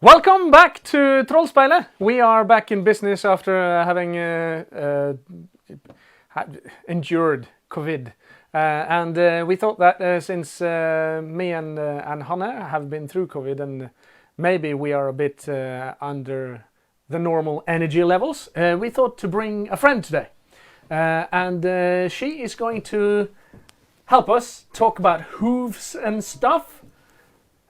Welcome back to Trollspeilet. We are back in business after having endured COVID. And we thought that since me and Hanne have been through COVID and maybe we are a bit under the normal energy levels, we thought to bring a friend today. And she is going to help us talk about hooves and stuff.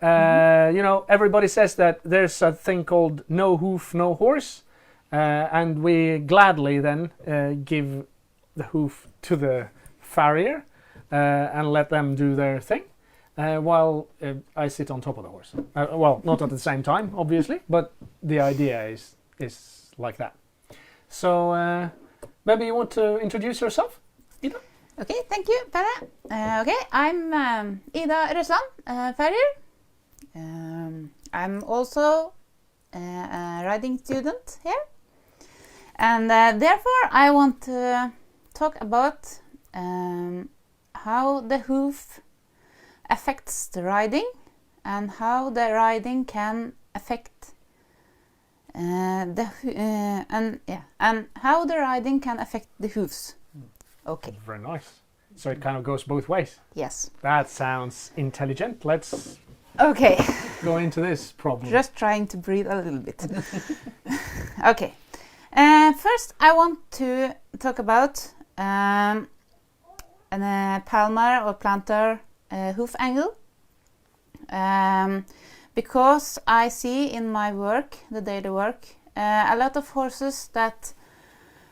You know, everybody says that there's a thing called no hoof, no horse, and we gladly then give the hoof to the farrier and let them do their thing, while I sit on top of the horse. Well, not at the same time, obviously, but the idea is like that. So maybe you want to introduce yourself, Ida? Okay, thank you, Pelle. Okay, I'm Ida Røsland, farrier. I'm also a riding student here, and therefore I want to talk about how the hoof affects the riding and how the riding can affect and how the riding can affect the hoofs. Okay. Very nice. So it kind of goes both ways. Yes. That sounds intelligent. Let's Okay. go into this problem. Just trying to breathe a little bit. Okay. First, I want to talk about a palmar or plantar hoof angle. Because I see in my work, the daily work, a lot of horses that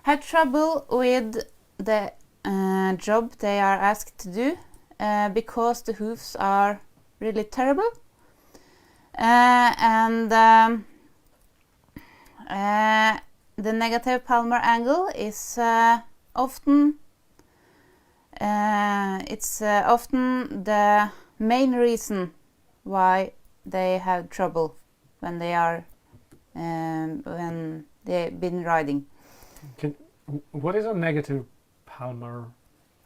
have trouble with the job they are asked to do because the hoofs are really terrible, and the negative palmar angle is often often the main reason why they have trouble when they are when they've been riding. What is a negative palmar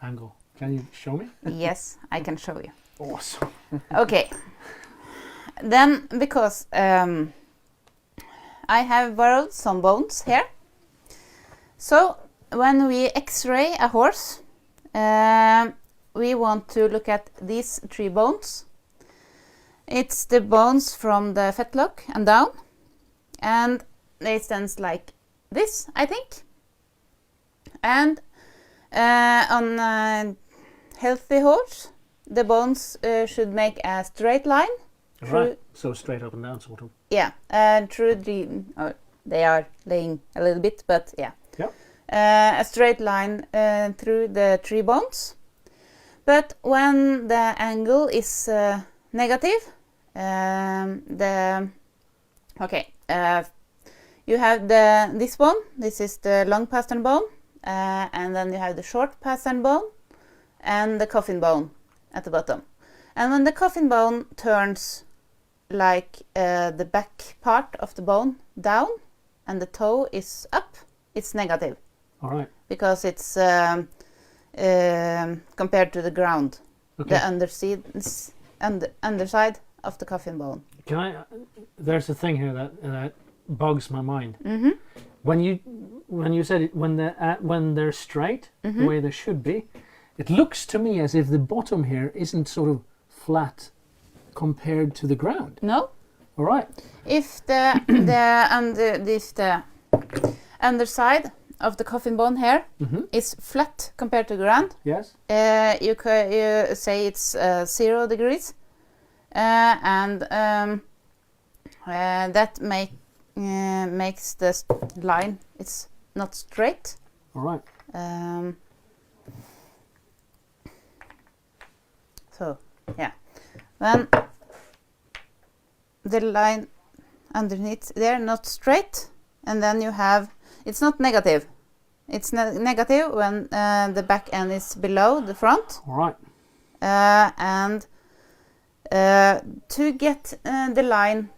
angle? Can you show me? Yes, I can show you. Awesome. Okay. Then, because I have borrowed some bones here, so when we x-ray a horse, we want to look at these three bones. It's the bones from the fetlock and down, and they stand like this, I think. And on a healthy horse, the bones should make a straight line. Right. So straight up and down, sort of. Yeah, through the. They are laying a little bit, but yeah. Yep. A straight line through the three bones. But when the angle is negative, you have this bone. This is the long pastern bone, and then you have the short pastern bone, and the coffin bone at the bottom. And when the coffin bone turns like the back part of the bone down and the toe is up, it's negative. All right. Because it's compared to the ground. Okay. The underside of the coffin bone. Can I? There's a thing here that bugs my mind. Mm-hmm. When you said it, when they're straight, mm-hmm. the way they should be, it looks to me as if the bottom here isn't sort of flat compared to the ground. No. All right. If the underside of the coffin bone here mm-hmm. is flat compared to the ground, yes, you say it's 0 degrees, and that makes the line, it's not straight. All right. So yeah, when the line underneath there not straight, and then you have, it's not negative. It's negative when the back end is below the front. All right. And to get the line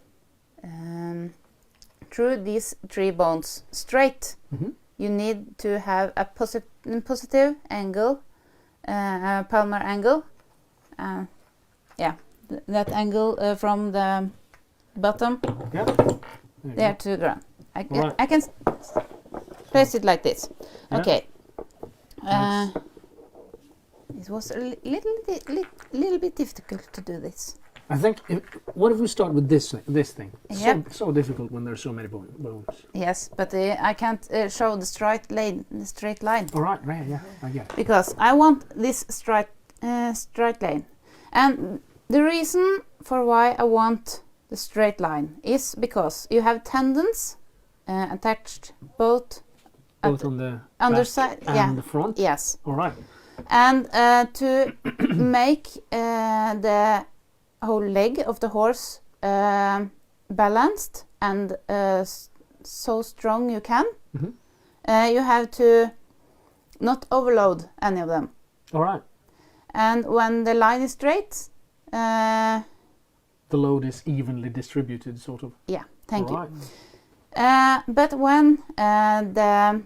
through these three bones straight, mm-hmm. you need to have a positive angle, palmar angle. Yeah, that angle from the bottom, Yeah. there to the ground. Right. I can place it like this. Yeah. Okay. That's- It was a little bit difficult to do this. I think. What if we start with this thing? Yeah. So difficult when there's so many bones. Yes, but I can't show the straight line. All right. Right. Yeah. I get it. Because I want this straight line. And the reason for why I want the straight line is because you have tendons attached both Both on the underside, back and the front. yes, All right. and to make the whole leg of the horse balanced and so strong you can, Mhm. You have to not overload any of them. All right. And when the line is straight, The load is evenly distributed, sort of. yeah, thank All you. right. But when the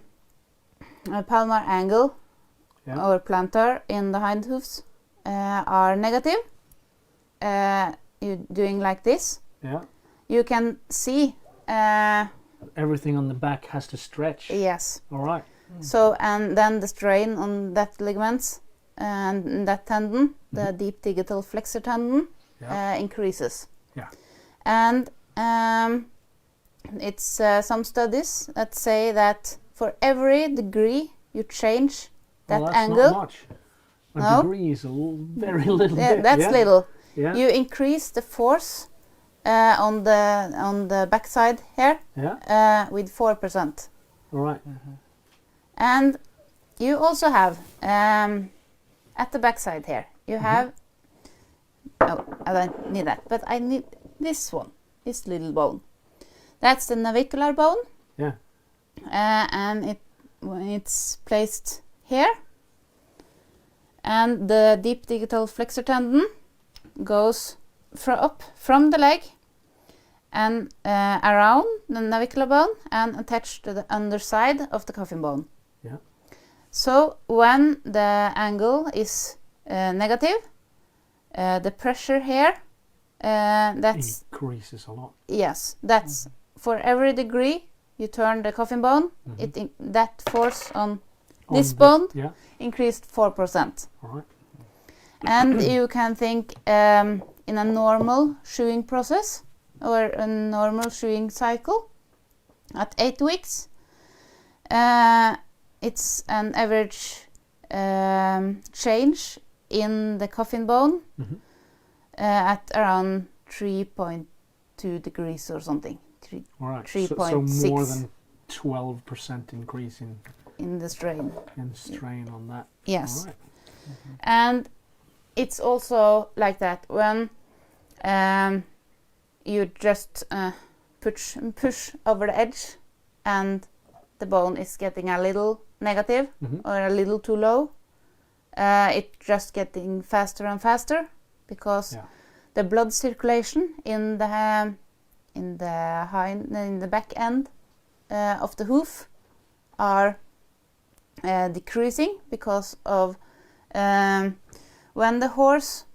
palmar angle Yeah. or plantar in the hind hoofs are negative, you're doing like this, Yeah. you can see, Everything on the back has to stretch. yes. All right. So, and then the strain on that ligaments and that tendon, the deep digital flexor tendon, Yeah. increases. Yeah. And it's some studies that say that for every degree you change that well, that's angle, not much. A No. degree is very little yeah, bit. that's yeah. little. Yeah. You increase the force on the backside here Yeah. with 4%. All right. And you also have at the backside here, you have, oh, I don't need that, but I need this one, this little bone. That's the navicular bone. Yeah. And when it's placed here, and the deep digital flexor tendon goes up from the leg and around the navicular bone and attached to the underside of the coffin bone. Yeah. So when the angle is negative, the pressure here, that's Increases a lot. yes, that's for every degree you turn the coffin bone, Mhm. that force on On this the- bone Yeah. increased 4%. All right. And you can think in a normal shoeing process or a normal shoeing cycle at 8 weeks, it's an average change in the coffin bone Mhm. at around 3.2 degrees or something. All right. 3.6. So more than 12% increase In the strain. in strain on that. Yes. All right. And it's also like that when you just push over the edge and the bone is getting a little negative Mhm. or a little too low, it's just getting faster and faster because Yeah. the blood circulation in the back end of the hoof are decreasing because of when the horse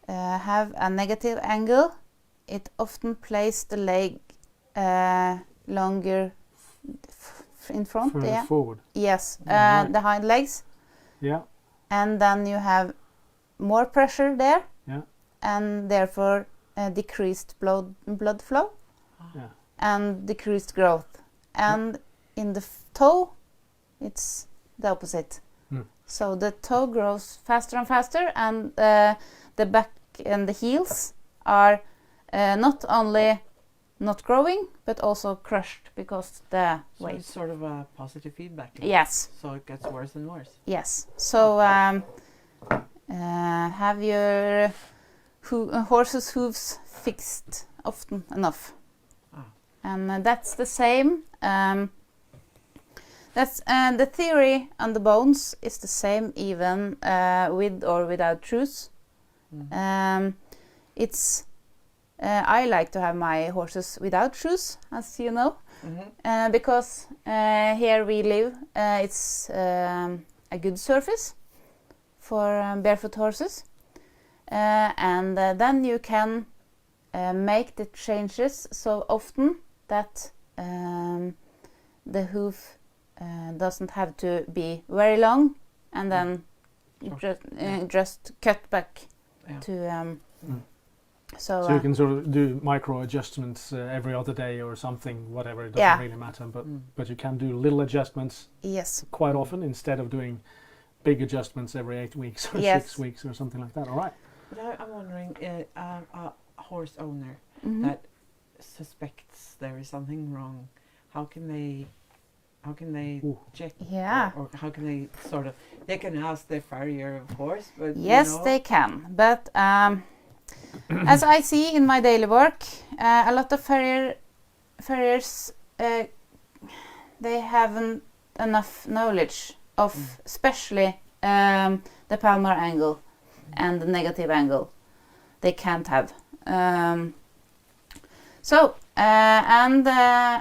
have a negative angle, it often places the leg longer in front. Further Yeah. forward. Yes, Right. the hind legs, Yeah. and then you have more pressure there, Yeah. and therefore decreased blood flow Yeah. and decreased growth. And in the toe, it's the opposite. Mm. So the toe grows faster and faster, and the back and the heels are not only not growing but also crushed because the So weight. it's sort of a positive feedback loop. Yes, So it gets worse and worse. yes. So have your horse's hooves fixed often enough. Ah. And that's the same. That's the theory on the bones is the same even with or without shoes. It's I like to have my horses without shoes, as you know, because here we live. It's a good surface for barefoot horses, and then you can make the changes so often that the hoof doesn't have to be very long, and then just cut back to. So you can sort of do micro adjustments every other day or something, whatever. It doesn't really matter, but you can do little adjustments. Yes. Quite often instead of doing big adjustments every 8 weeks or 6 weeks or something like that. All right. But I'm wondering, a horse owner Mm-hmm. that suspects there is something wrong, how can they check? Yeah. Or how can they sort of? They can ask their farrier, of course, but Yes, they can. But as I see in my daily work, a lot of farriers they haven't enough knowledge of, especially the palmar angle and the negative angle. They can't have.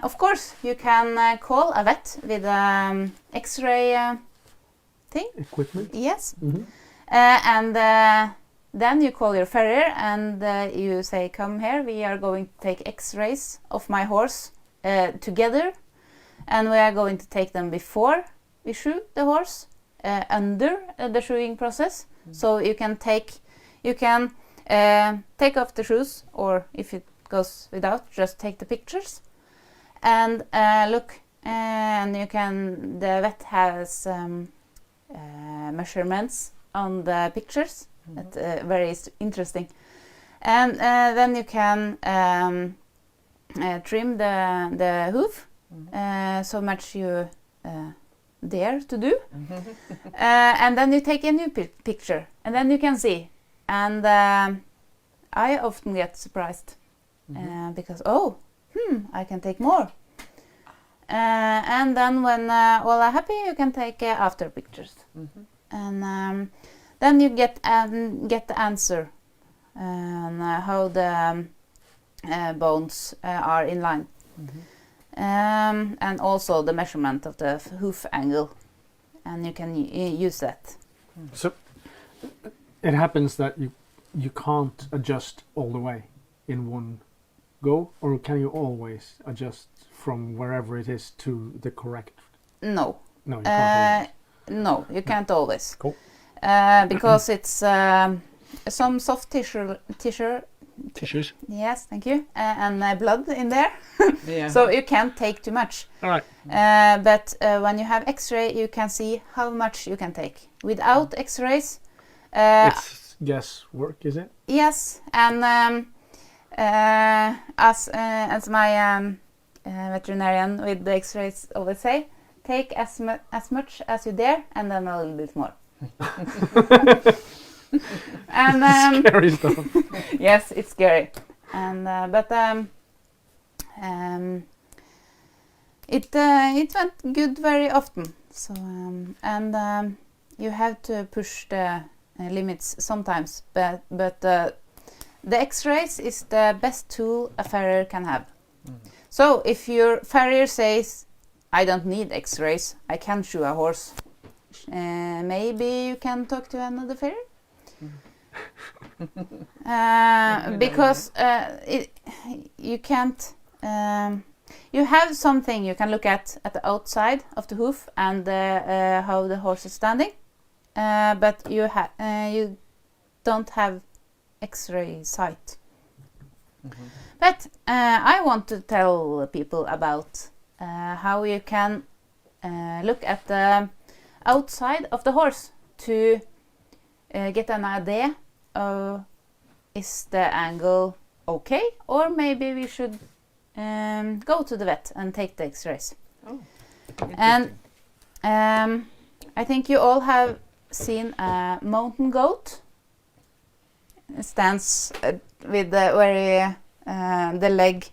Of course, you can call a vet with X-ray thing. Equipment. Yes. Mm-hmm. Then you call your farrier and you say, "Come here. We are going to take X-rays of my horse together, and we are going to take them before we shoe the horse, under the shoeing process. So you can take off the shoes, or if it goes without, just take the pictures and look. And the vet has measurements on the pictures. That's very interesting. And then you can trim the hoof so much you dare to do. And then you take a new picture, and then you can see. And I often get surprised because I can take more. And then when all are happy, you can take after pictures. And then you get the answer and how the bones are in line. And also the measurement of the hoof angle, and you can use that. So it happens that you can't adjust all the way in one go, or can you always adjust from wherever it is to the correct? No. No, you can't always. No, you can't always. Cool. Because it's some soft Tissues. Yes, thank you. And blood in there. Yeah. So you can't take too much. All right. But when you have X-ray, you can see how much you can take. Without X-rays, It's guesswork, is it? yes. And as my veterinarian with the X-rays always say, take as much as you dare, and then a little bit more. And Scary stuff. yes, it's scary. And it went good very often. So you have to push the limits sometimes. But the X-rays is the best tool a farrier can have. So if your farrier says, "I don't need X-rays, I can shoe a horse," maybe you can talk to another farrier. Because you can't. You have something you can look at the outside of the hoof and how the horse is standing, but you don't have X-ray sight. But I want to tell people about how you can look at the outside of the horse to get an idea of is the angle okay, or maybe we should go to the vet and take the X-rays. Oh, and I think you all have seen a mountain goat. It stands with the leg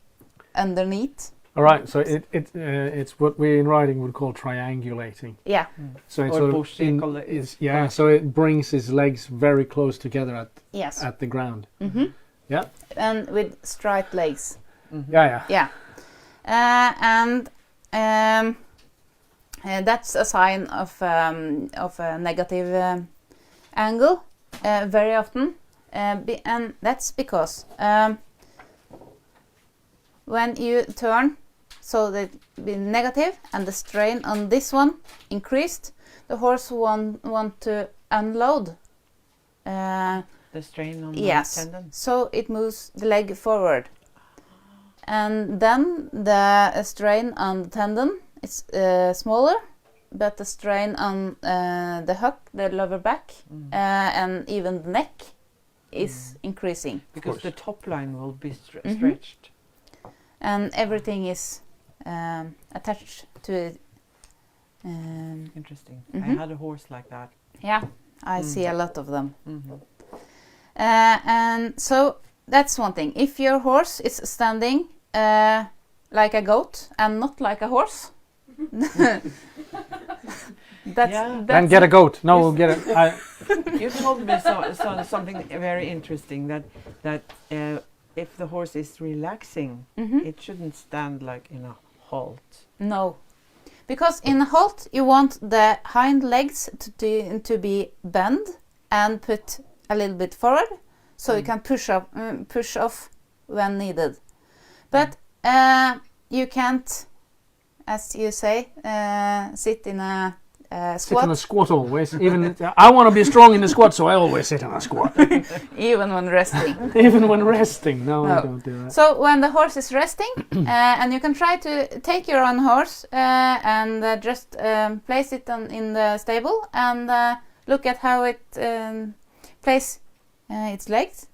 underneath. All right, so it's what we in riding would call triangulating. Yeah. So it's Or sort bush of so it brings his legs very close together Yes. at the ground. Yeah. And with straight legs. Yeah. Yeah. And that's a sign of a negative angle very often, and that's because when you turn so that it be negative and the strain on this one increased, the horse want to unload. The strain on Yes. the tendon. So it moves the leg forward. And then the strain on the tendon is smaller, but the strain on the hook, the lower back, and even the neck is increasing. Because the top line will be Mhm. stretched. And everything is attached to it. Interesting. Mhm. I had a horse like that. Yeah, I see a lot of them. Mm-hmm. And so that's one thing. If your horse is standing like a goat and not like a horse, Yeah. Then get a goat. No, get a. You told me something very interesting, that if the horse is relaxing, Mhm. it shouldn't stand like in a halt. No, because in a halt you want the hind legs to be bent and put a little bit forward, so you can push off when needed. But you can't, as you say, sit in a Sit in a squat, squat always. Even I want to be strong in the squat, so I always sit in a squat. even when resting. Even when resting. No, I No. don't do that. So when the horse is resting, and you can try to take your own horse and just place it in the stable and look at how it places its legs.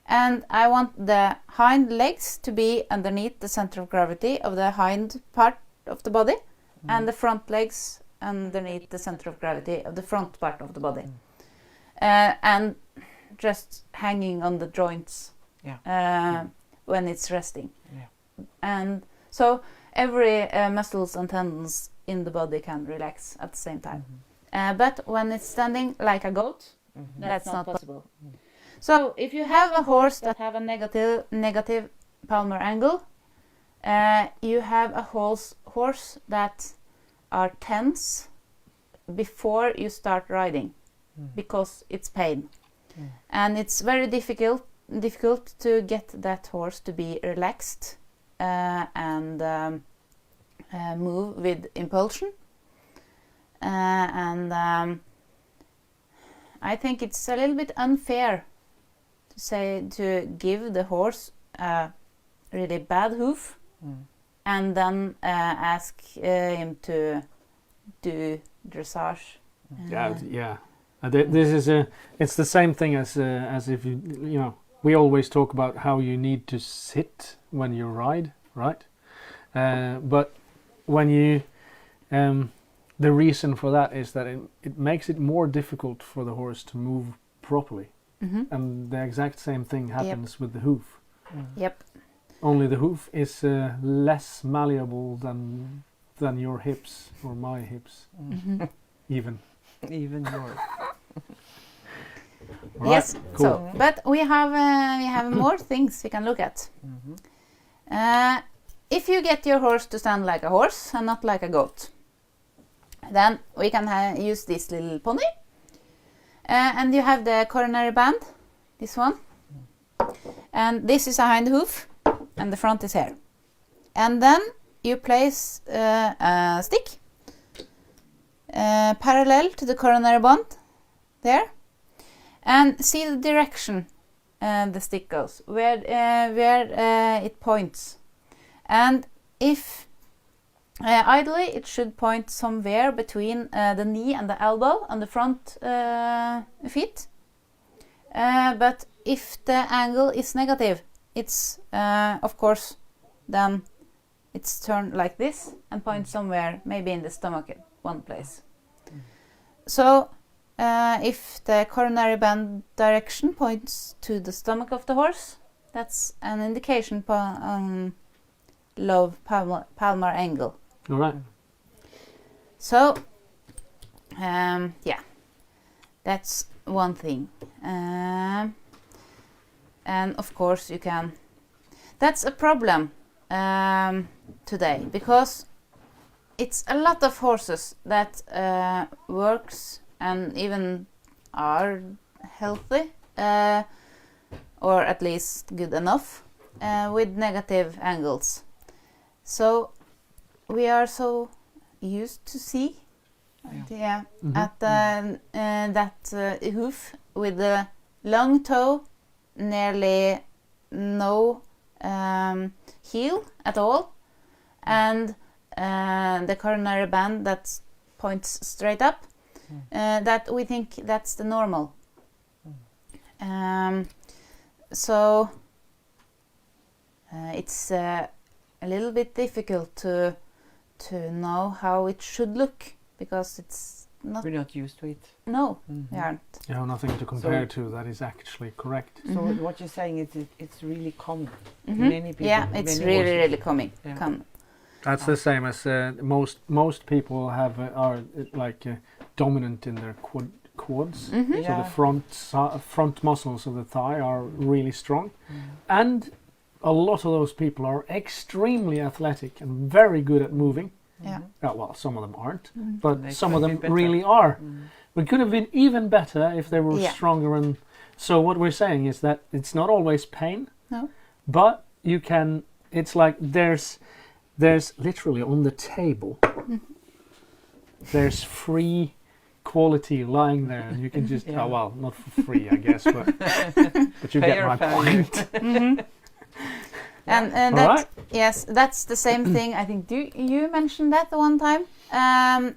And I want the hind legs to be underneath the center of gravity of the hind part of the body, and the front legs underneath the center of gravity of the front part of the body. And just hanging on the joints. Yeah. When it's resting. Yeah. And so every muscles and tendons in the body can relax at the same time. But when it's standing like a goat, that's not possible. So if you have a horse that have a negative palmar angle, you have a horse that are tense before you start riding, because it's pain. And it's very difficult to get that horse to be relaxed and move with impulsion. I think it's a little bit unfair to give the horse a really bad hoof and then ask him to do dressage. Yeah. This is it's the same thing as if you we always talk about how you need to sit when you ride, right? But when you the reason for that is that it makes it more difficult for the horse to move properly. And the exact same thing happens with the hoof. Yep. Only the hoof is less malleable than your hips or my hips, even yours. Right, Yes. cool. So, but we have more things we can look at. If you get your horse to stand like a horse and not like a goat, then we can use this little pony. And you have the coronary band, this one. And this is a hind hoof, and the front is here. And then you place a stick parallel to the coronary band, there. And see the direction the stick goes, where it points. And if ideally it should point somewhere between the knee and the elbow on the front feet. But if the angle is negative, it's of course then it's turned like this and points somewhere, maybe in the stomach at one place. So if the coronary band direction points to the stomach of the horse, that's an indication low palmar angle. All right. So, yeah, that's one thing. And of course you can, that's a problem today, because it's a lot of horses that works and even are healthy, or at least good enough, with negative angles. So we are so used to see at that hoof with the long toe, nearly no heel at all, and the coronary band that points straight up, that we think that's the normal. So it's a little bit difficult to know how it should look, because it's not. We're not used to it. No, we aren't. Yeah, nothing to compare to. That is actually correct. So what you're saying is it's really common. Many people. Yeah, it's many really, horses. really common. Yeah. That's the same as most people are dominant in their quads. So the front muscles of the thigh are really strong, and a lot of those people are extremely athletic and very good at moving. Yeah. Well, some of them aren't, but They some of could them be better. really are. But could have been even better if they were stronger. And so what we're saying is that it's not always pain. No. But you can. It's like there's literally on the table. There's free quality lying there, and you can just not for free, I guess, but you get my point. And that, yes, that's the same thing. I think you mentioned that one time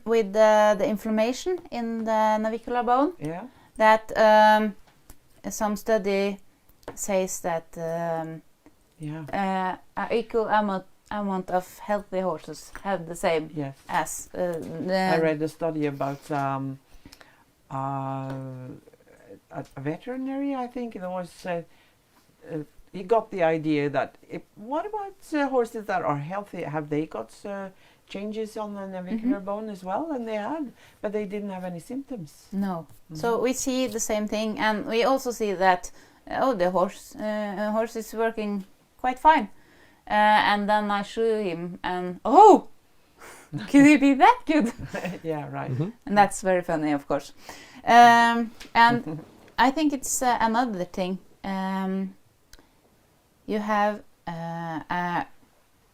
with the inflammation in the navicular bone. Yeah. That some study says that an equal amount of healthy horses have the same as. I read a study about a veterinary. I think it was. He got the idea that what about horses that are healthy? Have they got changes on the navicular bone as well? And they had, but they didn't have any symptoms. No. So we see the same thing, and we also see that the horse is working quite fine. And then I show him, and could he be that good? Yeah, right. And that's very funny, of course. And I think it's another thing. You have a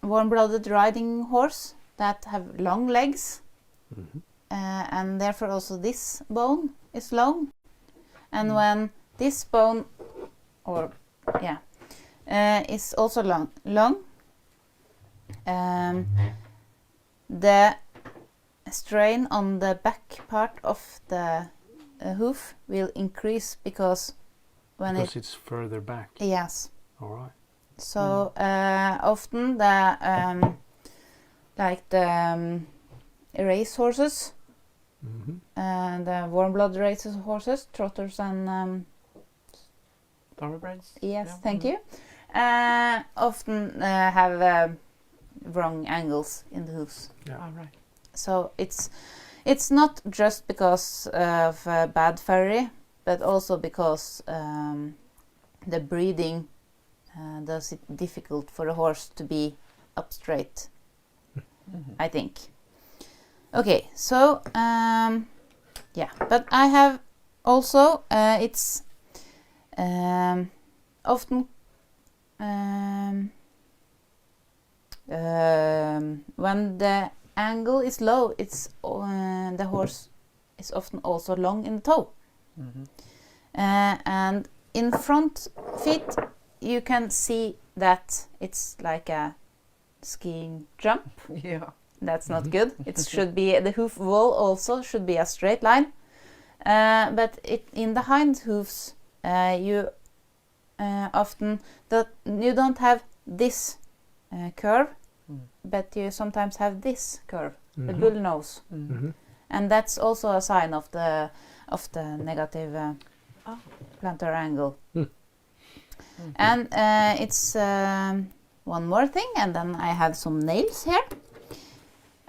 warm-blooded riding horse that have long legs, and therefore also this bone is long. And when this bone, is also long, the strain on the back part of the hoof will increase because it's further back. Yes. All right. So often the race horses, the warm blood race horses, trotters and Thoroughbreds. yes, thank you. Often have wrong angles in the hoofs. Yeah. All right. So it's not just because of bad farrier, but also because the breeding does it difficult for a horse to be up straight, I think. Okay, so but I have also it's often when the angle is low, it's the horse is often also long in the toe, and in front feet you can see that it's like a skiing jump. Yeah. That's not good. It should be, the hoof wall also should be a straight line. But in the hind hoofs, you often you don't have this curve, but you sometimes have this curve, the bull nose, and that's also a sign of the negative plantar angle. And it's one more thing, and then I have some nails here.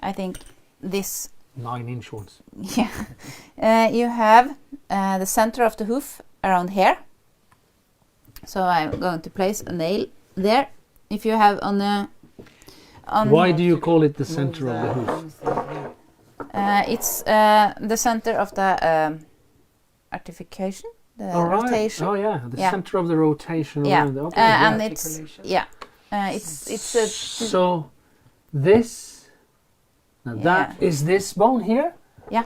I think this 9-inch ones. Yeah, you have the center of the hoof around here. So I'm going to place a nail there. If you have Why do you call it the center of the hoof? It's the center of the articulation, the All right. rotation. Oh yeah, the Yeah. center of the rotation Yeah. around. Okay. And yeah. it's Articulation. it's a So this, now that is this bone here. Yeah.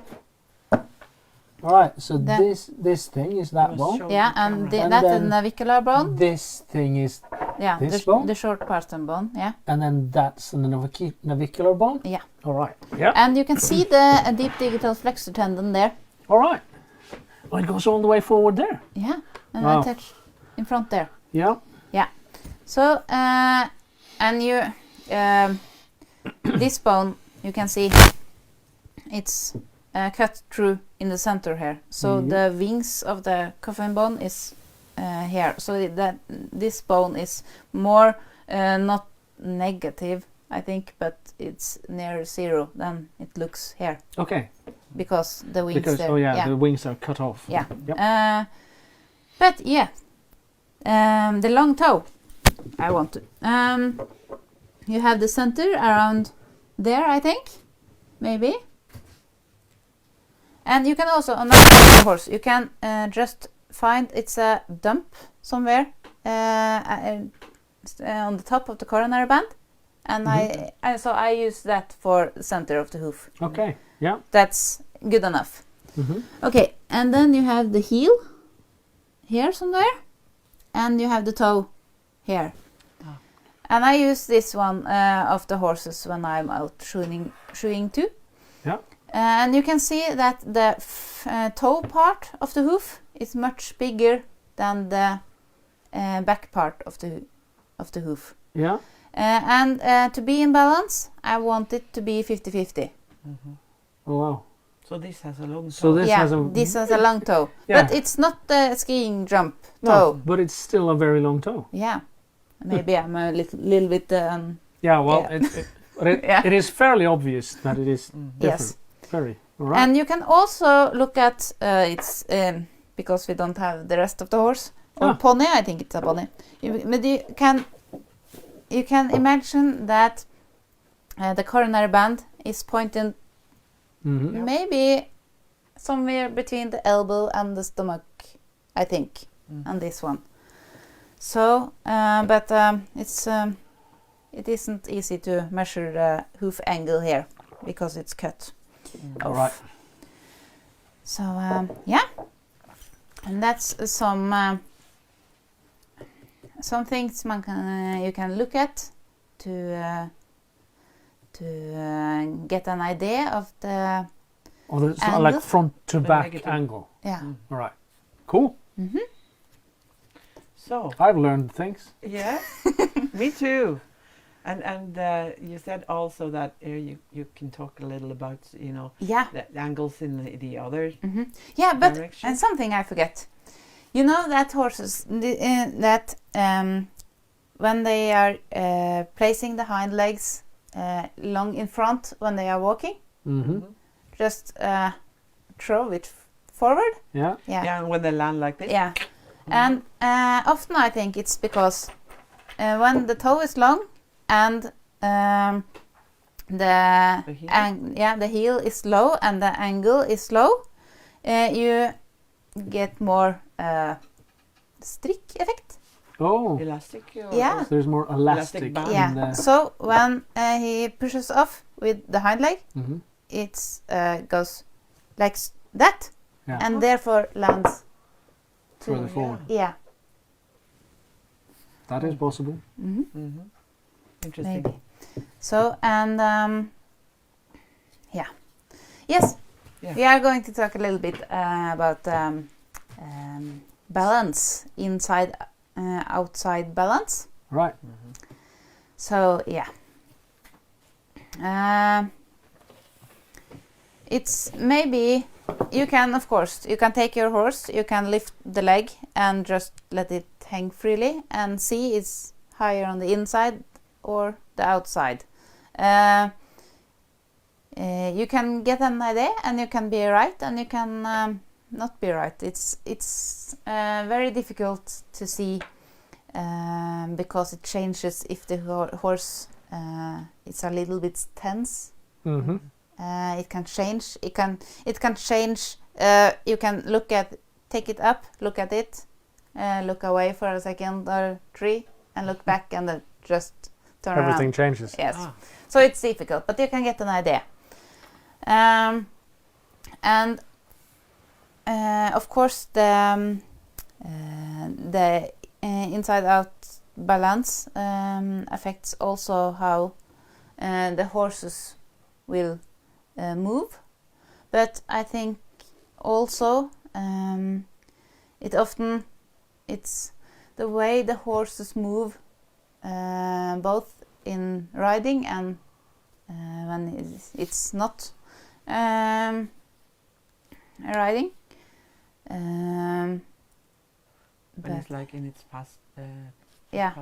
All right. So That- this thing is that Must bone. show yeah, the and camera. the, And that's a then navicular bone. This thing is, Yeah, this bone? the short parton bone. Yeah, and then that's the navicular bone. yeah. All right. Yeah. And you can see the deep digital flexor tendon there. All right. Oh, it goes all the way forward there. Yeah, and Wow. attached in front there. Yeah. Yeah. So and you this bone you can see it's cut through in the center here. So Yeah. the wings of the coffin bone is here. So that this bone is more not negative, I think, but it's near zero than it looks here Okay. because the wings Because there. the wings are cut off. Yeah. Yep. But yeah, the long toe. I want to. You have the center around there, I think, maybe. And you can also on the horse. You can just find it's a dump somewhere on the top of the coronary band, and I use that for the center of the hoof. Okay. Yeah. That's good enough. Mm-hmm. Okay, and then you have the heel here somewhere, and you have the toe here. Ah. And I use this one of the horses when I'm out shoeing too. Yeah. And you can see that the toe part of the hoof is much bigger than the back part of the hoof. Yeah. And to be in balance, I want it to be 50-50. Oh wow. So this has a long So toe. this has a this has a long toe, Yeah. but it's not the skiing jump no, toe. but it's still a very long toe. Yeah, maybe I'm a little bit. Yeah. Well, Yeah. but it, Yeah. it is fairly obvious that it is different. Yes, Very. All right. and you can also look at it's because we don't have the rest of the horse or Ah. pony. I think it's a pony. But you can imagine that the coronary band is pointing Mm-hmm. maybe somewhere between the elbow and the stomach, I think, and this one. So, but it isn't easy to measure the hoof angle here because it's cut All off. right. So yeah, and that's some things you can look at to get an idea of the Oh, it's not Angle? like front to The back negative. angle. yeah. All right. Cool. So I've learned things. yeah, me too. And you said also that you can talk a little about Yeah. the angles in the other Yeah, but direction. and something I forget. You know that horses that when they are placing the hind legs long in front when they are walking, Mm-hmm. just throw it forward. Yeah. Yeah. Yeah, and when they land like this. Yeah. And often I think it's because when the toe is long and the heel? the heel is low and the angle is low, you get more strick effect. Oh. Elastic. Yeah. So there's more elastic. band. Yeah. in the- So when he pushes off with the hind leg, Mhm. it's goes like that, Yeah. and therefore lands. Further forward. Yeah. That is possible. Mm-hmm. Interesting. Maybe. So and yeah, yes, Yeah. we are going to talk a little bit about balance, inside, outside balance. Right. So yeah, it's maybe you can, of course, you can take your horse, you can lift the leg and just let it hang freely and see it's higher on the inside or the outside. You can get an idea and you can be right and you can not be right. It's very difficult to see because it changes if the horse is a little bit tense. Mm-hmm. It can change. It can change. You can look at take it up, look at it, look away for a second or 3, and look back, and then just turn Everything around. changes. Yes. So it's difficult, but you can get an idea. And of course the inside-out balance affects also how the horses will move. But I think also it's the way the horses move, both in riding and when it's not riding. When it's like in its pasture. Yeah.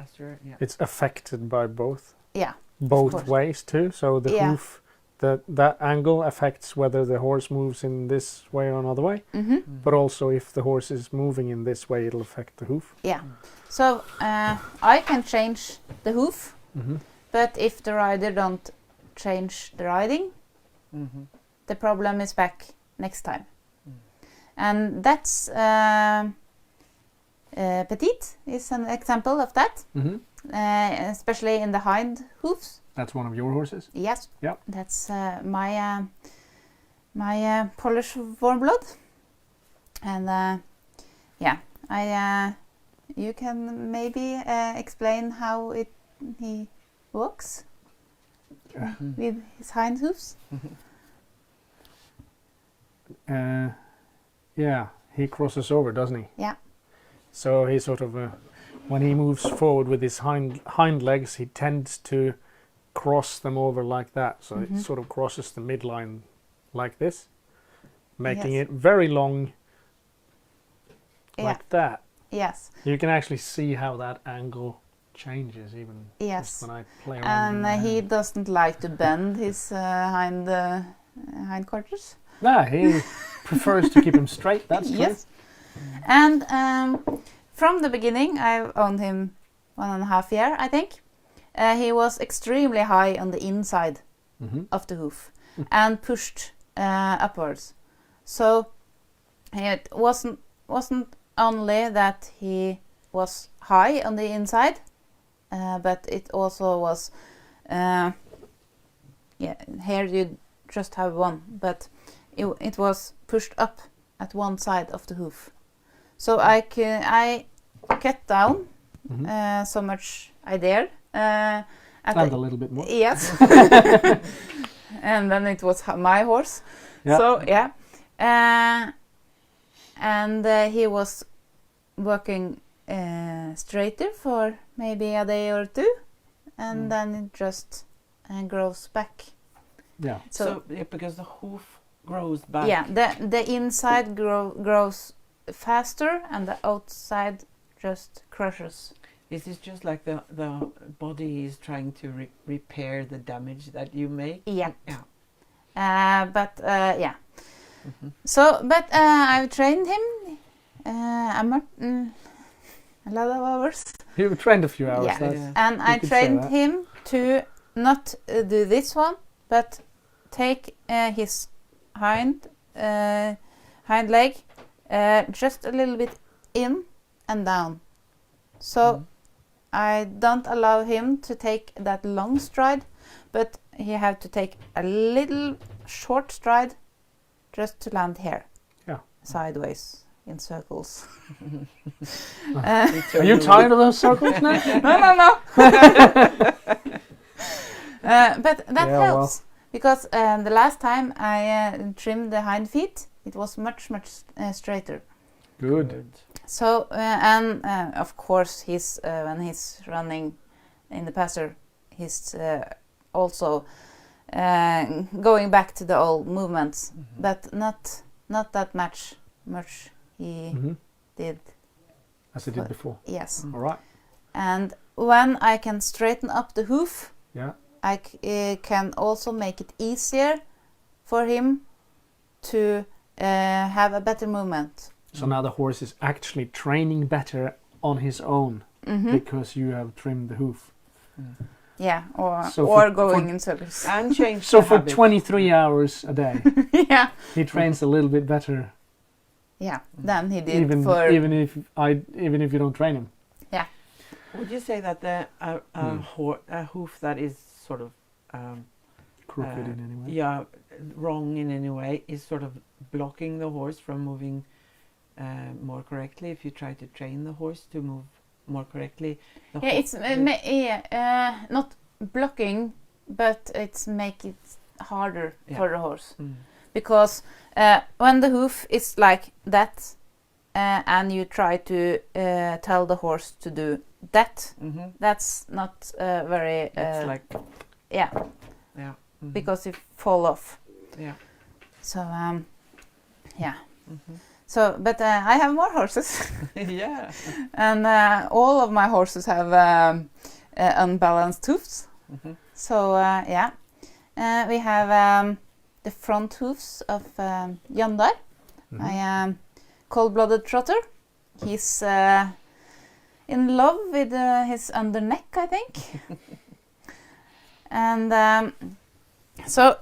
It's affected by both. Yeah. Both ways too. So the hoof, that angle affects whether the horse moves in this way or another way. But also if the horse is moving in this way, it'll affect the hoof. Yeah. So I can change the hoof, but if the rider don't change the riding, the problem is back next time. And that's petite is an example of that, especially in the hind hoofs. That's one of your horses? Yes. Yep. That's my Polish warm blood, and you can maybe explain how he walks with his hind hoofs. Yeah, he crosses over, doesn't he? Yeah. So he sort of, when he moves forward with his hind legs, he tends to cross them over like that. So it sort of crosses the midline like this, making it very long, like that. Yes. You can actually see how that angle changes even just when I play around. And he doesn't like to bend his hind quarters. No, he prefers to keep him straight, that's true. Yes. And from the beginning, I've owned him 1.5 years, I think. He was extremely high on the inside of the hoof and pushed upwards. So it wasn't only that he was high on the inside, but it also was, here you just have one, but it was pushed up at one side of the hoof. So I cut down so much I dared. And a little bit more. Yes. And then it was my horse. Yeah. So, yeah. And he was working straighter for maybe a day or 2. And then it just grows back. Yeah. So because the hoof grows back. Yeah, the inside grows faster and the outside just crushes. This is just like the body is trying to repair the damage that you make. Yeah. Yeah. So, but I've trained him a lot of hours. You've trained a few hours. Yeah. And I trained him to not do this one, but take his hind leg just a little bit in and down. So I don't allow him to take that long stride, but he have to take a little short stride just to land here. Yeah. Sideways in circles. Are you tired of those circles now? No. But that helps. Because the last time I trimmed the hind feet, it was much straighter. Good. So and of course when he's running in the pasture, he's also going back to the old movements, but not that much he did as he did before. Yes. All right. And when I can straighten up the hoof, I can also make it easier for him to have a better movement. So now the horse is actually training better on his own because you have trimmed the hoof. Yeah, or going in circles. And change so the for habit. 23 hours a day, yeah, he trains a little bit better Yeah, than he did even for... even if you don't train him. Yeah. Would you say that a hoof that is sort of Crooked in any way. yeah, wrong in any way is sort of blocking the horse from moving more correctly? If you try to train the horse to move more correctly, Yeah, it's not blocking, but it's make it harder for the horse. Because when the hoof is like that, and you try to tell the horse to do that, that's not very... it's like... Yeah. Yeah. Because you fall off. Yeah. So, yeah. So, but I have more horses. Yeah. And all of my horses have unbalanced hoofs. So, yeah. We have the front hoofs of Jandar, my cold-blooded trotter. He's in love with his underneck, I think. And so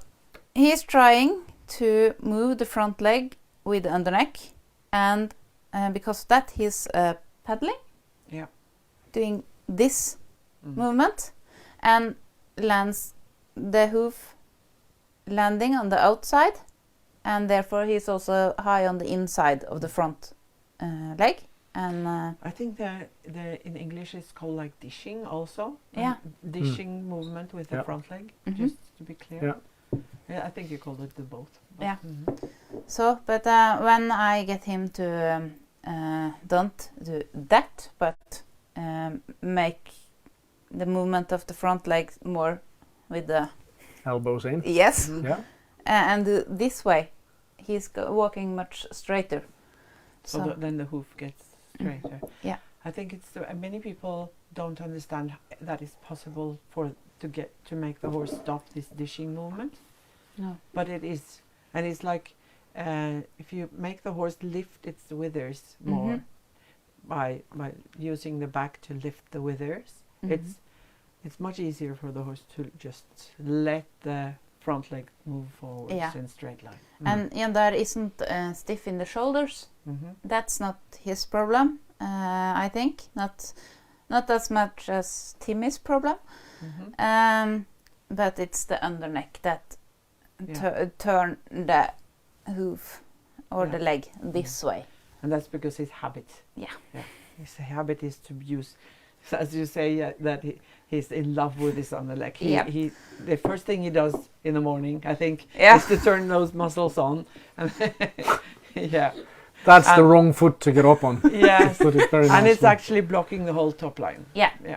he's trying to move the front leg with the underneck, and because of that he's paddling, doing this movement, and lands the hoof landing on the outside, and therefore he's also high on the inside of the front leg. And I think the in English it's called like dishing also. Yeah. Dishing movement with the front leg, just to be clear. Yeah, I think you called it the both. Yeah. So, but when I get him to don't do that, but make the movement of the front leg more with the Elbows in. yes, Yeah. And do this way, he's walking much straighter. So then the hoof gets straighter. Yeah. I think it's many people don't understand that it's possible to make the horse stop this dishing movement. No. But it is, and it's like if you make the horse lift its withers more by using the back to lift the withers, it's much easier for the horse to just let the front leg move forwards in straight line. And Jandar isn't stiff in the shoulders. That's not his problem, I think. Not as much as Timmy's problem. But it's the underneck that turn the hoof or the leg this way. And that's because his habit. Yeah. His habit is to use, as you say, that he's in love with his underleg. He the first thing he does in the morning, I think, is to turn those muscles on. And That's the wrong foot to get up on. Yes. Put it very and it's nicely. actually blocking the whole top line. Yeah. Yeah.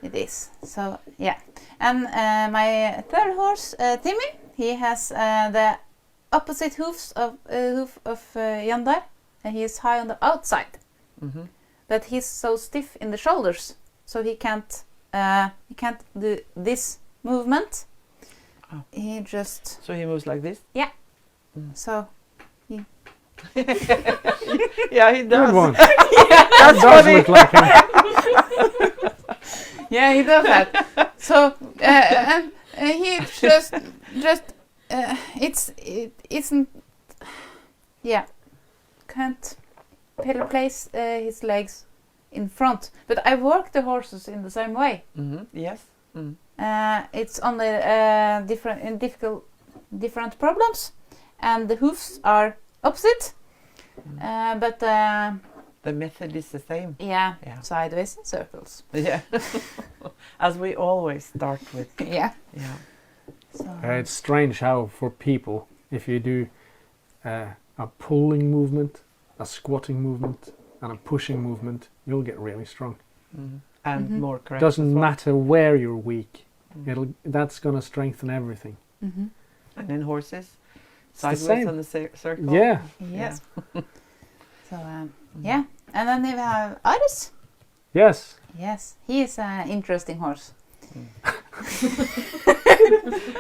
It is. So, yeah. And my third horse, Timmy, he has the opposite hoof of Jandar. He is high on the outside. But he's so stiff in the shoulders, so he can't do this movement. Oh. He just... So he moves like this? Yeah. So... Yeah, he does. Good one. That's Does funny. look like him. Yeah, he does that. So and he just it isn't. Yeah, can't place his legs in front. But I work the horses in the same way. Yes. It's only different problems, and the hoofs are opposite. But the method is the same. yeah, sideways in circles. Yeah. As we always start with. Yeah. Yeah. So, It's strange how for people, if you do a pulling movement, a squatting movement, and a pushing movement, you'll get really strong. And more correct. Doesn't matter where you're weak. That's gonna strengthen everything. And then horses, the sideways same. on the circle. Yeah. yes. So yeah, and then we have Aris. Yes. Yes, he is an interesting horse.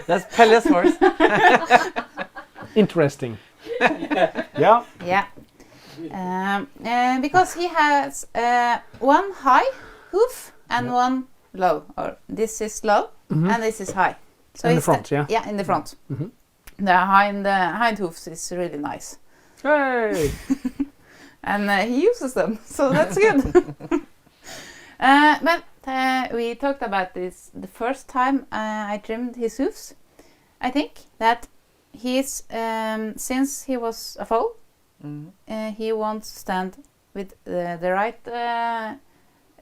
That's Pelle's horse. Interesting. Yeah. Yeah. Because he has one high hoof and one low. Or this is low and this is high. So In the it's front, yeah, in the front. The hind hoofs is really nice. Hey! And he uses them, so that's good. But we talked about this the first time I trimmed his hoofs. I think that he's since he was a foal, he wants to stand with the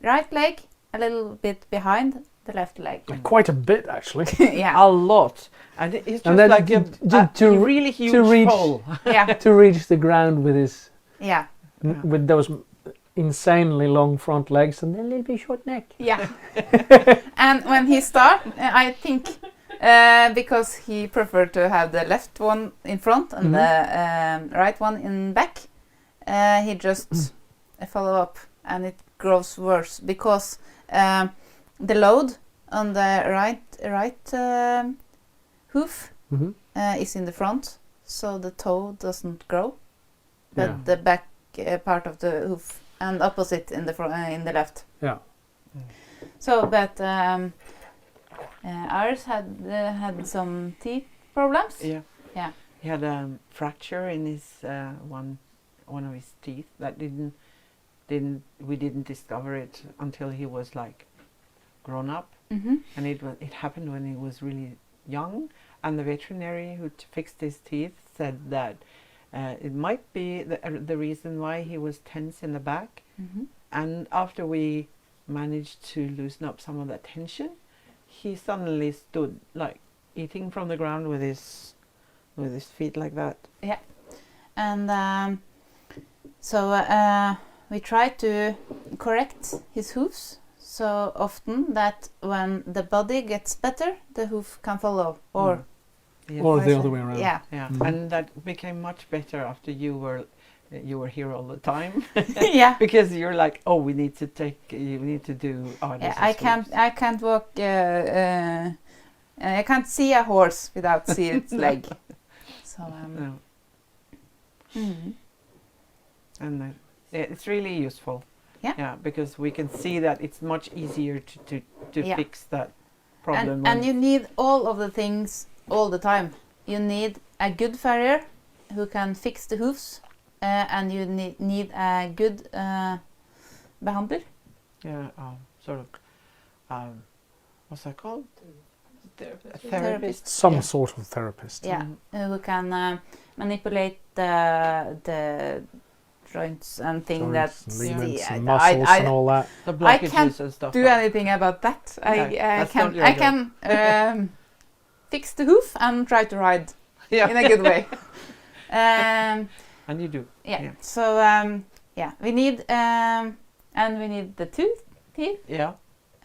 right leg a little bit behind the left leg. Quite a bit, actually. Yeah, A lot, and it's just And then like a really huge foal. yeah, to reach the ground with his yeah, with those insanely long front legs and a little bit short neck. yeah. And when he started, I think because he preferred to have the left one in front and the right one in back, he just follow up, and it grows worse because the load on the right hoof is in the front, so the toe doesn't grow, but the back part of the hoof, and opposite in the in the left. Yeah. So, but ours had some teeth problems. Yeah. Yeah. He had a fracture in his one of his teeth that we didn't discover it until he was like grown up, and it happened when he was really young, and the veterinary who fixed his teeth said that it might be the reason why he was tense in the back, and after we managed to loosen up some of that tension, he suddenly stood like eating from the ground with his feet like that. Yeah, and so we try to correct his hoofs so often that when the body gets better, the hoof can follow, or Yes. Or the other way around. yeah, Yeah, and that became much better after you were here all the time. yeah. Because you're like, oh, we need to do. Oh, Yeah, I can't walk. I can't see a horse without see its leg. So No. mhm. And it's really useful. Yeah. Yeah, because we can see that it's much easier to Yeah. fix that problem. And you need all of the things all the time. You need a good farrier who can fix the hoofs, and you need a good behandler. Yeah, sort of. What's that called? Therapist. Therapist. Some Yeah. sort of therapist. Yeah, who can manipulate the joints and things Joints that and ligaments yeah, and muscles and all that. The blockages can't and stuff. do anything about that. that's not your I can fix the hoof and try to ride Yeah. in a good way. And you do. Yeah. Yeah. So we need and we need the teeth Yeah.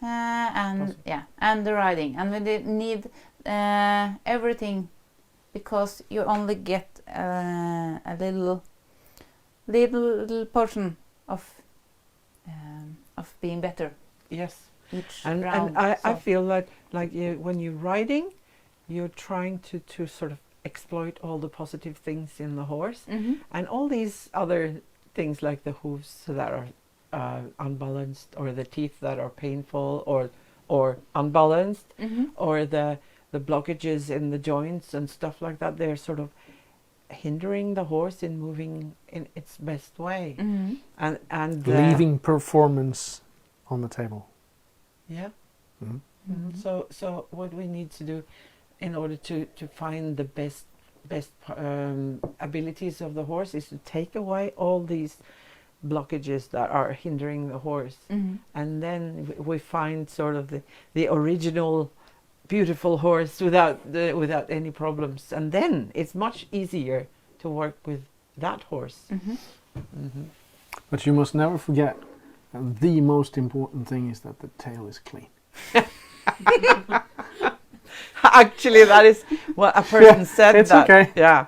and Awesome. and the riding, and we need everything, because you only get a little portion of being better Yes. each And round. I so. feel that like when you're riding, you're trying to sort of exploit all the positive things in the horse, Mhm. and all these other things like the hooves that are unbalanced, or the teeth that are painful or unbalanced, Mhm. or the blockages in the joints and stuff like that. They're sort of hindering the horse in moving in its best way, Mhm. and Leaving performance on the table. yeah. Mhm. Mhm. So what we need to do in order to find the best abilities of the horse is to take away all these blockages that are hindering the horse, Mhm. and then we find sort of the original beautiful horse without any problems, and then it's much easier to work with that horse. Mhm. Hmm. But you must never forget the most important thing is that the tail is clean. Actually, that is what a person said. it's that. okay. Yeah.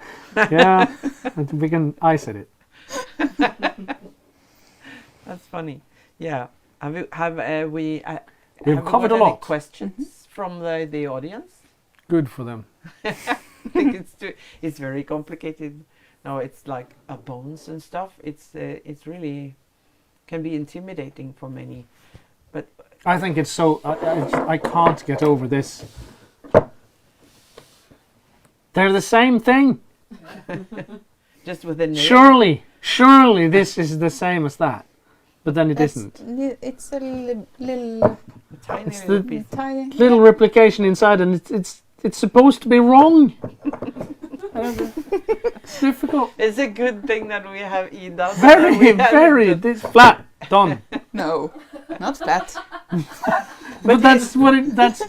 Yeah, I said it. That's funny. Yeah. Have we We've covered a lot. questions from the audience? Good for them. I think it's very complicated. No, it's like bones and stuff. It's really can be intimidating for many. But I think it's so. I can't get over this. They're the same thing. just with a nail. Surely this is the same as that, but then it isn't. It's a little Tiny It's little the- piece. tiny. Little replication inside, and it's supposed to be wrong. It's difficult. It's a good thing that we have Ida. Very. This flat done. No, not flat. But that's what that's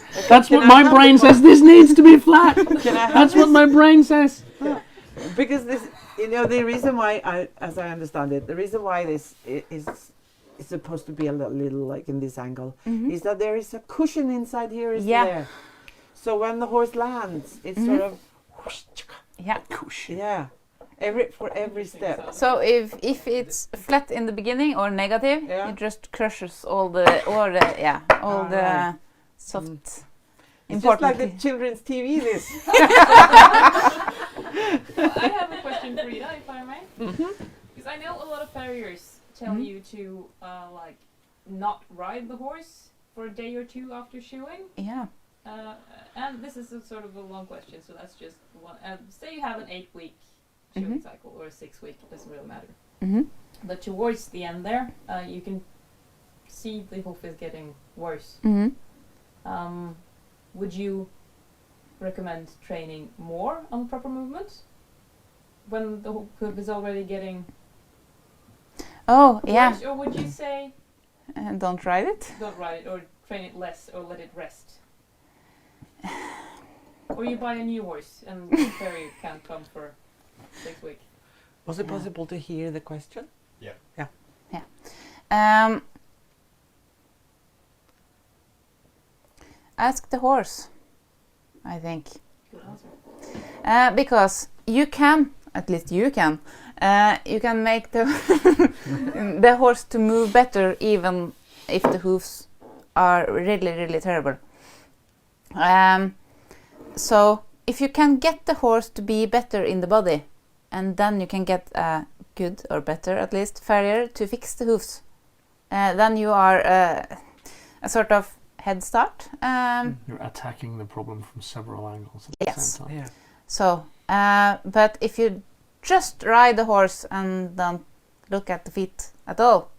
Can what I my have brain it? says. This needs to be flat. Can I have That's what this? my brain says. Because this, the reason why, as I understand it, the reason why this is supposed to be a little like in this angle is that there is a cushion inside here, isn't Yeah. there? So when the horse lands, it's sort of whoosh, chicka. Yeah. Yeah, for every step. So if it's flat in the beginning or negative, Yeah. it just crushes all the Right. soft It's just important. like the children's TV. This. I have a question for Ida, if I may. Because I know a lot of farriers tell you to like not ride the horse for a day or two after shoeing. Yeah. And this is a sort of a long question, so that's just one. Say you have an 8-week shoeing cycle or a 6-week, doesn't really matter. But towards the end there, you can see the hoof is getting worse. Would you recommend training more on proper movement when the hoof is already getting Oh yeah. worse, or would you say Don't ride it. don't ride it or train it less or let it rest? Or you buy a new horse and the farrier can't come for 6 weeks. Was it possible to hear the question? Ask the horse, I think. Good answer. Because you can, at least you can make the the horse to move better even if the hoofs are really, really terrible. So if you can get the horse to be better in the body, and then you can get a good or better at least farrier to fix the hoofs, then you are a sort of head start. You're attacking the problem from several angles at the Yes. same time. Yeah. So, but if you just ride the horse and don't look at the feet at all,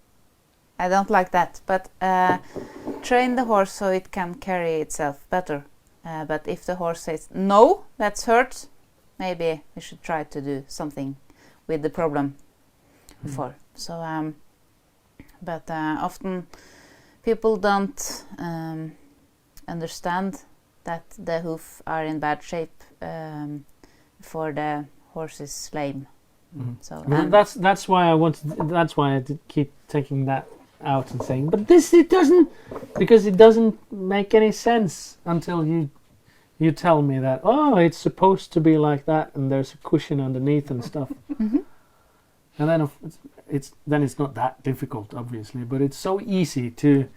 I don't like that. But train the horse so it can carry itself better. But if the horse says, no, that's hurt, maybe we should try to do something with the problem before. So, but often people don't understand that the hoof are in bad shape before the horse is lame. So Well, that's why I wanted. That's why I did keep taking that out and saying, but this it doesn't, because it doesn't make any sense until you tell me that it's supposed to be like that and there's a cushion underneath and stuff. And then it's not that difficult, obviously, but it's so easy to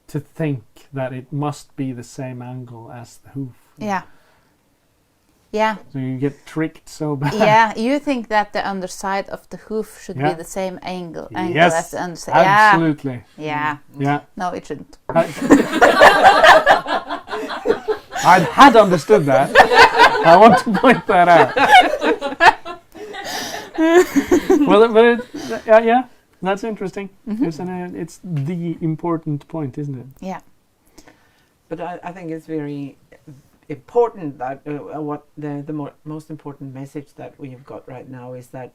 think that it must be the same angle as the hoof. yeah. So you get tricked so bad. Yeah, you think that the underside of the hoof should be Yeah. the same angle Yes, as the underside. absolutely. Yeah. Yeah. No, it shouldn't. I had understood that. I want to point that out. Yeah, that's interesting. It's the important point, isn't it? Yeah. But I think it's very important that what the most important message that we have got right now is that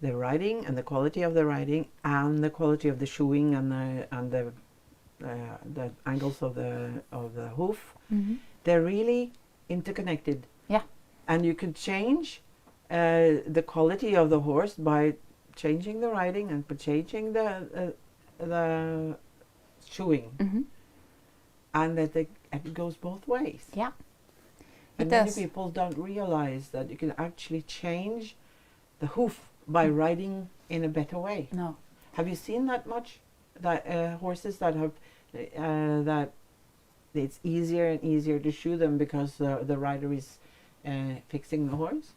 the riding and the quality of the riding and the quality of the shoeing and the angles of the hoof, they're really interconnected. Yeah. And you can change the quality of the horse by changing the riding and by changing the shoeing. And that it goes both ways. Yeah. And It many does. people don't realize that you can actually change the hoof by riding in a better way. No. Have you seen that much? That horses that have that it's easier and easier to shoe them because the rider is fixing the horse.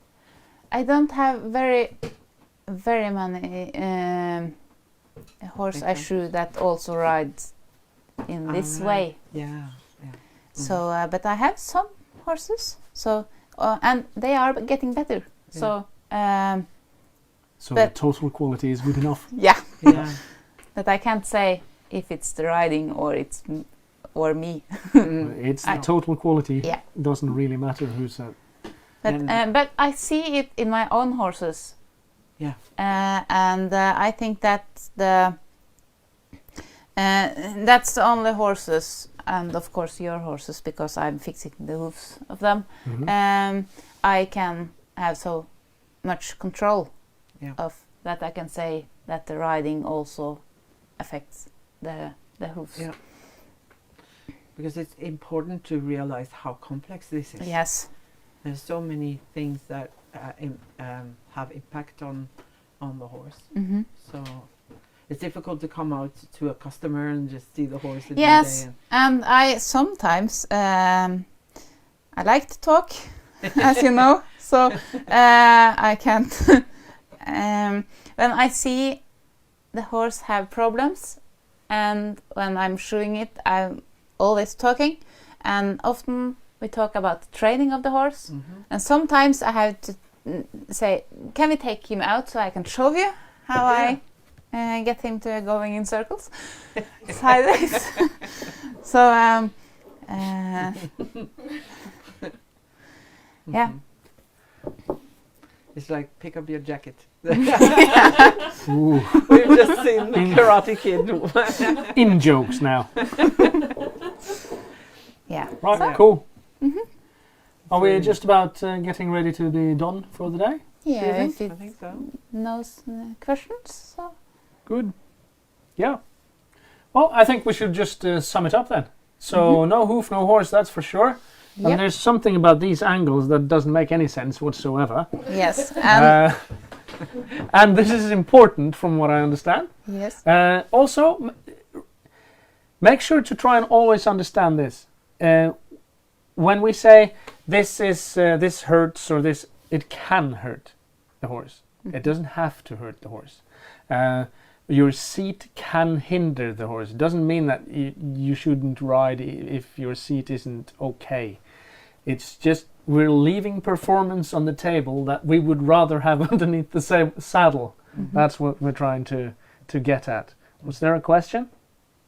I don't have very many horse I Okay. shoe that also rides in this way. Yeah. So, but I have some horses. So, and they are getting better. So, So But- the total quality is good enough. Yeah, Yeah. but I can't say if it's the riding or me. It's the I- total quality. Yeah. Doesn't really matter who's at. But I see it in my own horses. Yeah. And I think that's the only horses, and of course your horses, because I'm fixing the hoofs of them. Mhm. I can have so much control Yeah. of that. I can say that the riding also affects the hoofs. Yeah. Because it's important to realize how complex this is. Yes. There's so many things that have impact on the horse. Mm-hmm. So it's difficult to come out to a customer and just see the horse every Yes, day. and I sometimes I like to talk, as you know. So I can't. When I see the horse have problems, and when I'm showing it, I'm always talking, and often we talk about the training of the horse. And sometimes I have to say, "Can we take him out so I can show you how I get him to going in circles sideways?" So yeah. It's like pick up your jacket. Ooh. We've just seen the Karate Kid. In jokes now. Yeah. Right, Yeah. cool. Mhm. Are we just about getting ready to be done for the day? Yeah, if I it think so. knows questions. So. Good. Yeah. Well, I think we should just sum it up then. So no hoof, no horse, that's for sure. And Yep. there's something about these angles that doesn't make any sense whatsoever. Yes. And And this is important from what I understand. yes. Also, make sure to try and always understand this. When we say this hurts or this, it can hurt the horse. It doesn't have to hurt the horse. Your seat can hinder the horse. It doesn't mean that you shouldn't ride if your seat isn't okay. It's just we're leaving performance on the table that we would rather have underneath the saddle. That's what we're trying to get at. Was there a question?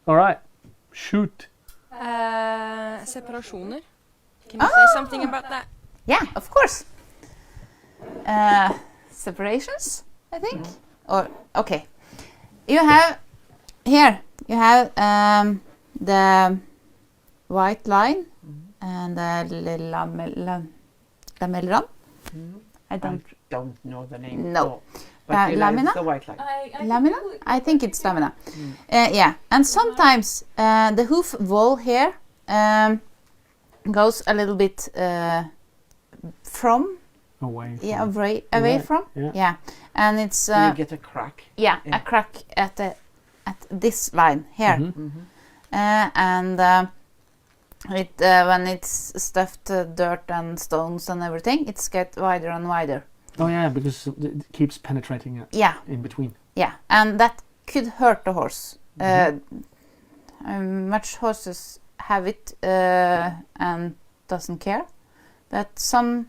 All right, shoot. Separasjoner. Can you say something about that? Yeah, of course. Separations, I think. Or okay, you have here. You have the white line and the lamelran. I don't. Don't know the name. No. But Lamina? it's the white line. Lamina? I think it's lamina. Yeah, and sometimes the hoof wall here goes a little bit from, Away. yeah, from- away Right, from, yeah. yeah, and it's So you get a crack. yeah, yeah. a crack at this line here, Mhm. and it when it's stuffed dirt and stones and everything, it's get wider and wider. Oh yeah, because it keeps penetrating Yeah, in between. yeah, and that could hurt the horse. Much horses have it and doesn't care, but some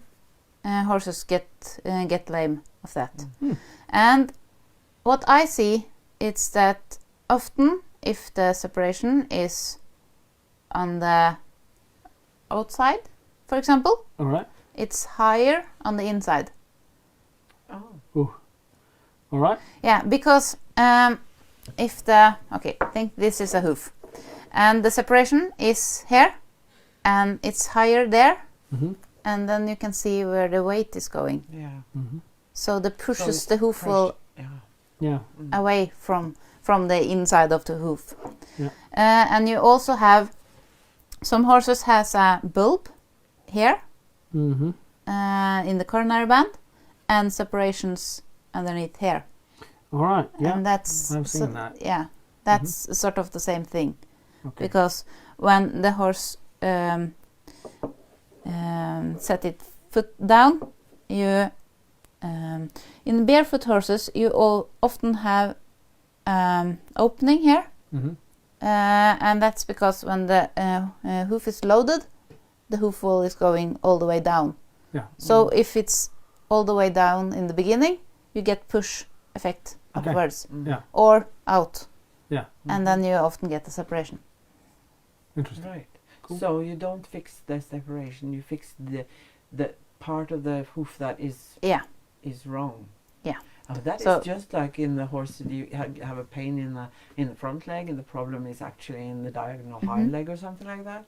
horses get lame of that. And what I see is that often if the separation is on the outside, for example, All right. it's higher on the inside. Oh. All right. Yeah, because if okay, think this is a hoof, and the separation is here, and it's higher there, Mm-hmm. and then you can see where the weight is going. Yeah. Mm-hmm. So the pushes it's the hoof will Yeah. Yeah. away from the inside of the hoof. Yeah. And you also have some horses has a bulb here Mm-hmm. in the coronary band, and separations underneath here. All right. Yeah. And that's I've seen that. Yeah, that's sort of the same thing. Okay. Because when the horse set it foot down, you in barefoot horses you all often have opening here, Mm-hmm. and that's because when the hoof is loaded, the hoof wall is going all the way down. Yeah. So if it's all the way down in the beginning, you get push effect Okay. upwards Yeah. or out, Yeah. and then you often get the separation. Interesting. Right. Cool. So you don't fix the separation. You fix the part of the hoof that is Yeah. wrong. Yeah. Oh, that So- is just like in the horse. You have a pain in the front leg, and the problem is actually in the diagonal hind leg or something like that.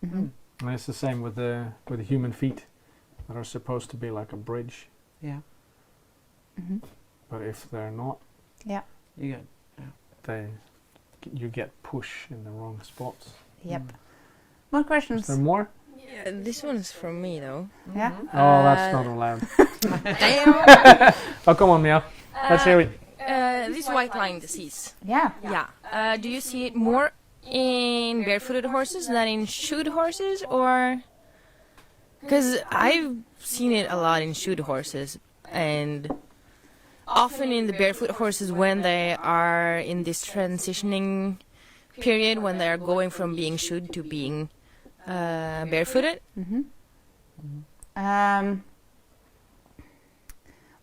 Mhm. Mm. And it's the same with the human feet that are supposed to be like a bridge, Yeah. Mhm. but if they're not, You get. you get push in the wrong spots. Yep. Mm. More Is questions? there more? Yeah, this one's from me though. Yeah. Mhm. Oh, that's not allowed. Damn. Oh, come on, Mia. Let's hear it. This white line disease. Yeah. Yeah. Do you see it more in barefooted horses than in shoed horses, or? Because I've seen it a lot in shoed horses, and often in the barefoot horses when they are in this transitioning period, when they are going from being shoed to being barefooted. Mhm. Mhm.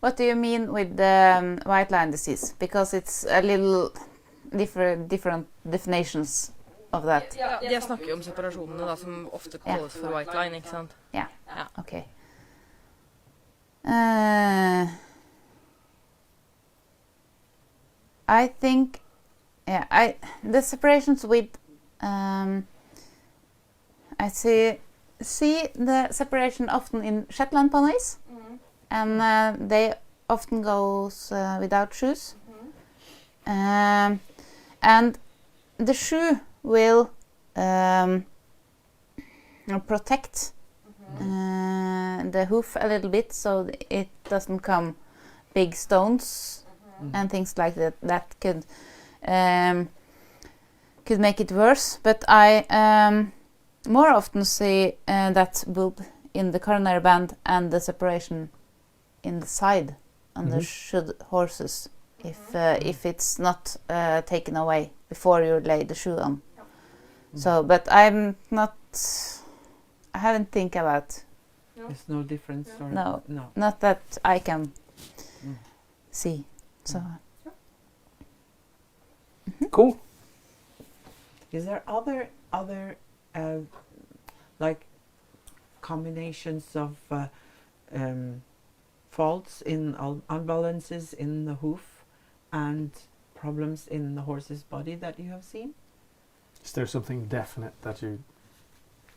What do you mean with the white line disease? Because it's a little different definitions of that. Ja, jeg snakker jo om separasjonene da, som ofte kalles for white line, ikke sant? Okay. I think, the separations with, I see the separation often in Shetland ponies, and they often goes without shoes. And the shoe will protect the hoof a little bit, so it doesn't come big stones and things like that. That could make it worse. But I more often see that bulb in the coronary band and the separation in the side on the shoed horses, if it's not taken away before you lay the shoe on. So, but I haven't think about, There's no difference. Or No. No. not that I can Mm. see. So, Cool. Is there other like combinations of faults in unbalances in the hoof and problems in the horse's body that you have seen? Is there something definite that you,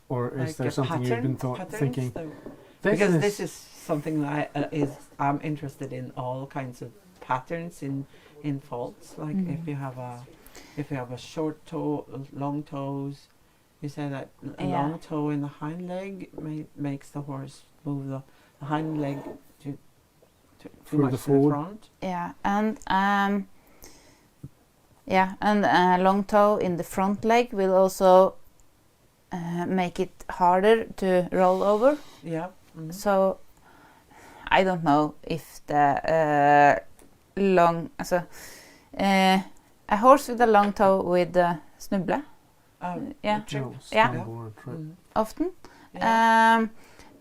or is Like there a something you've been patterns thinking? that- This because is- this is something that I'm interested in, all kinds of patterns in faults. Like if you have a short toe, long toes, you say that a Yeah. long toe in the hind leg makes the horse move the hind leg too Further much to the forward. front. and a long toe in the front leg will also make it harder to roll over. Yeah. Mhm. So I don't know if the a horse with a long toe with snuble yeah. trip. No, Yeah. stumble or trip. Mhm. often. Yeah.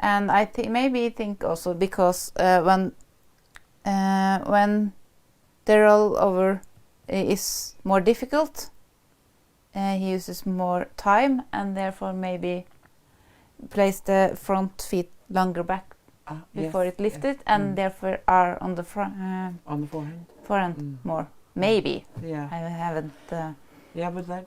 And I maybe think also because when the rollover is more difficult, he uses more time and therefore maybe place the front feet longer back before Yes, it lifted yes. and Mm. therefore are on the front On the forehand. forehand Mm. more. Maybe Yeah. I haven't. Yeah, but that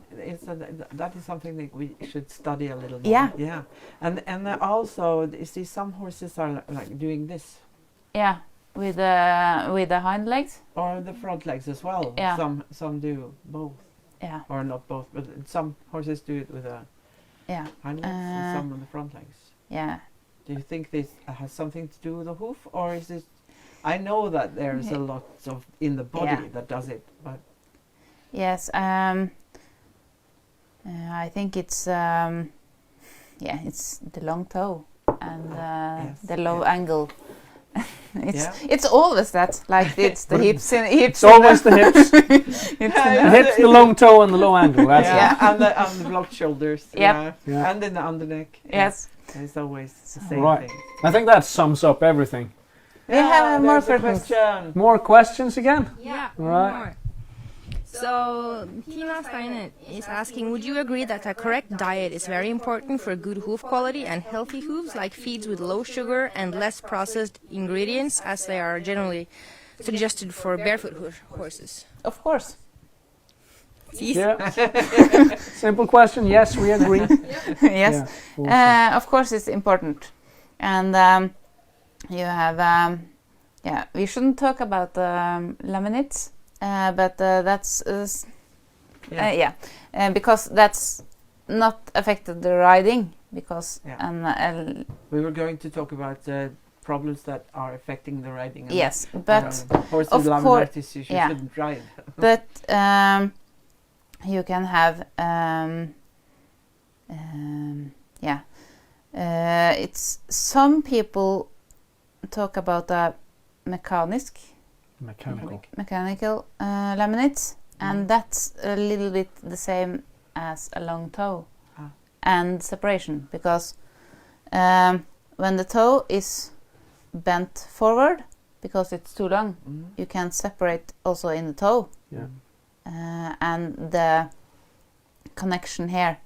is something that we should study a little more. Yeah. Yeah. And also, you see, some horses are like doing this, Yeah, with the hind legs. or the front legs as well. Yeah. Some do both, Yeah, or not both, but some horses do it with the yeah, hind legs and some on the front legs. yeah. Do you think this has something to do with the hoof, or is this? I know that there's a lot of in the body Yeah. that does it, but Yes. I think it's it's the long toe and Yes, the low yeah. angle. Yeah. It's always that. Like it's the hips and It's always the hips, the Yeah, hips, the long toe, and the low angle. That's it. yeah, and the blocked shoulders. Yep. Yeah. Yeah. And then the underneck. Yeah. Yes. It's always the same Right. thing. I think that sums up everything. We have more there's a questions. question. More questions again? Yeah, Right. more. So, Tina Steiner is asking, would you agree that a correct diet is very important for good hoof quality and healthy hooves, like feeds with low sugar and less processed ingredients, as they are generally suggested for barefoot horses? Of course. See? Yeah. Simple question. Yes, we agree. Yes. Yeah, awesome. Of course, it's important. And you have, yeah, we shouldn't talk about laminates, but that's, because that's not affected the riding, because, Yeah. We were going to talk about problems that are affecting the riding. And yes, but horse of with course- laminitis, you yeah. shouldn't ride. but you can have, it's some people talk about mechanical laminates, and that's a little bit the same as a long toe and separation, because when the toe is bent forward because it's too long, you can separate also in the toe. Yeah. And the connection here,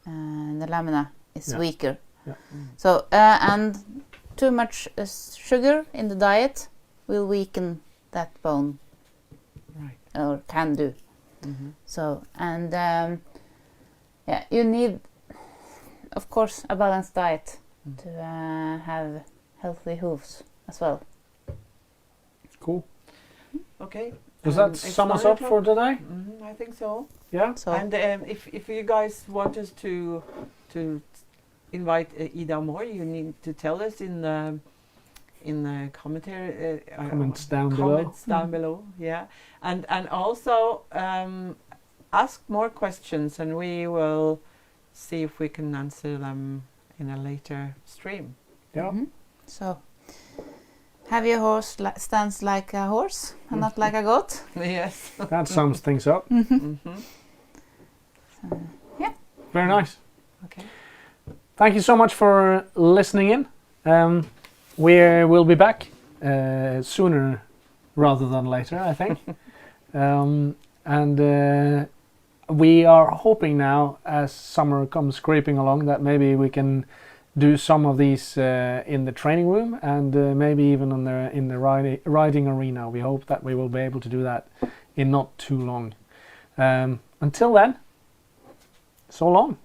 the lamina, is weaker. Yeah. So and too much sugar in the diet will weaken that bone, Right. or can do. So, and you need, of course, a balanced diet to have healthy hooves as well. Cool. Okay. Does that it's sum us 9 up for today? I think so. Yeah. So And if you guys want us to invite Ida more, you need to tell us in the commentary Comments down below. comments down below. Yeah, and also ask more questions, and we will see if we can answer them in a later stream. Yeah. So, have your horse stands like a horse and not like a goat. Yes. That sums things up. Yeah. Very nice. Okay. Thank you so much for listening in. We will be back sooner rather than later, I think. And we are hoping now, as summer comes creeping along, that maybe we can do some of these in the training room, and maybe even in the riding arena. We hope that we will be able to do that in not too long. Until then, so long.